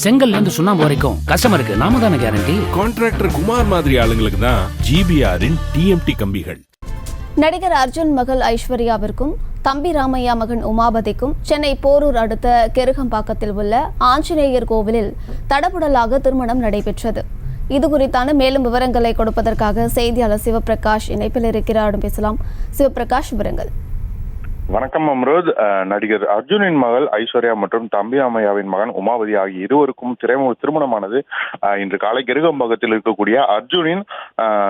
செங்கல்ல இருந்து சுண்ணாம்பு வரைக்கும் கஸ்டமருக்கு நாம தானே கேரண்டி. கான்ட்ராக்டர் குமார் மாதிரி ஆளுங்களுக்கு தான் ஜிபிஆரின் டிஎம்டி கம்பிகள். நடிகர் அர்ஜுன் மகள் ஐஸ்வர்யாவிற்கும் தம்பி ராமையா மகன் உமாபதிக்கும் சென்னை போரூர் அடுத்த கெருகம்பாக்கத்தில் உள்ள ஆஞ்சநேயர் கோவிலில் தடபுடலாக திருமணம் நடைபெற்றது. இது குறித்தான மேலும் விவரங்களை கொடுப்பதற்காக செய்தியாளர் சிவபிரகாஷ் இணைப்பில் இருக்கிறார். பேசலாம். சிவபிரகாஷ், விவரங்கள். வணக்கம் அம்ரோத். நடிகர் அர்ஜுனின் மகள் ஐஸ்வர்யா மற்றும் தம்பி ராமையாவின் மகன் உமாபதி ஆகிய இருவருக்கும் திருமணமானது இன்று காலை கெருகம்பாக்கத்தில் இருக்கக்கூடிய அர்ஜுனின்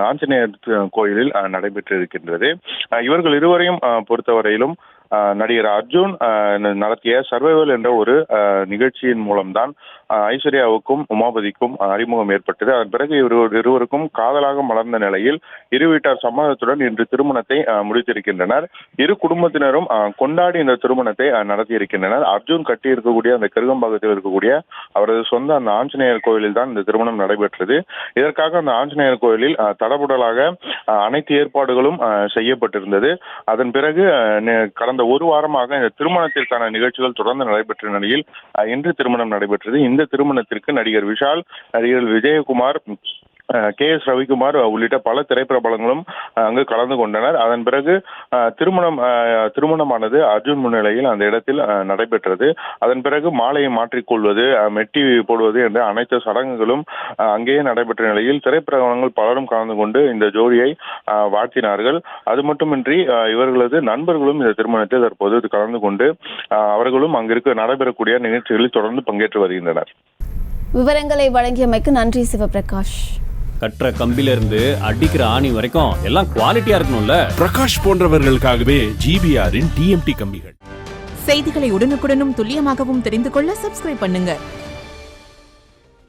ஆஞ்சநேயர் கோயிலில் நடைபெற்றிருக்கின்றது. இவர்கள் இருவரையும் பொறுத்தவரையிலும் நடிகர் அர்ஜுன் நடத்திய சர்வைவல் என்ற ஒரு நிகழ்ச்சியின் மூலம்தான் ஐஸ்வர்யாவுக்கும் உமாபதிக்கும் அறிமுகம் ஏற்பட்டது. அதன் பிறகு இருவருக்கும் காதலாக மலர்ந்த நிலையில் இரு வீட்டார் சம்மதத்துடன் இன்று திருமணத்தை முடித்திருக்கின்றனர். இரு குடும்பத்தினரும் கொண்டாடி இந்த திருமணத்தை நடத்தியிருக்கின்றனர். அர்ஜுன் கட்டி இருக்கக்கூடிய அந்த கெருகம்பாக்கத்தில் இருக்கக்கூடிய அவரது சொந்த அந்த ஆஞ்சநேயர் கோயிலில் தான் இந்த திருமணம் நடைபெற்றது. இதற்காக அந்த ஆஞ்சநேயர் கோயிலில் தடபுடலாக அனைத்து ஏற்பாடுகளும் செய்யப்பட்டிருந்தது. அதன் பிறகு கடந்த ஒரு வாரமாக இந்த திருமணத்திற்கான நிகழ்ச்சிகள் தொடர்ந்து நடைபெற்ற நிலையில் இன்று திருமணம் நடைபெற்றது. இந்த திருமணத்திற்கு நடிகர் விஷால், நடிகர் விஜயகுமார், KS ரவிக்குமார் உள்ளிட்ட பல திரைப்பிரபலங்களும் அங்கு கலந்து கொண்டனர். அதன் பிறகு திருமணமானது அர்ஜுன் முன்னிலையில் அந்த இடத்தில் நடைபெற்றது. அதன் பிறகு மாலையை மாற்றிக்கொள்வது, மெட்டி போடுவது என்ற அனைத்து சடங்குகளும் அங்கேயே நடைபெற்ற நிலையில் திரைப்பிரபலங்கள் பலரும் கலந்து கொண்டு இந்த ஜோடியை வாழ்த்தினார்கள். அது மட்டுமின்றி இவர்களது நண்பர்களும் இந்த திருமணத்தில் தற்போது கலந்து கொண்டு அவர்களும் அங்கிருக்க நடைபெறக்கூடிய நிகழ்ச்சிகளில் தொடர்ந்து பங்கேற்று வருகின்றனர். விவரங்களை வழங்கியமைக்கு நன்றி சிவபிரகாஷ். கற்ற கம்பில இருந்து அடிக்கிற ஆணி வரைக்கும் எல்லாம் குவாலிட்டியா இருக்கணும்ல. பிரகாஷ் போன்றவர்களுக்காகவே ஜிபிஆரின் டிஎம்டி கம்பிகள். செய்திகளை உடனுக்குடனும் துல்லியமாகவும் தெரிந்து கொள்ள சப்ஸ்கிரைப் பண்ணுங்க.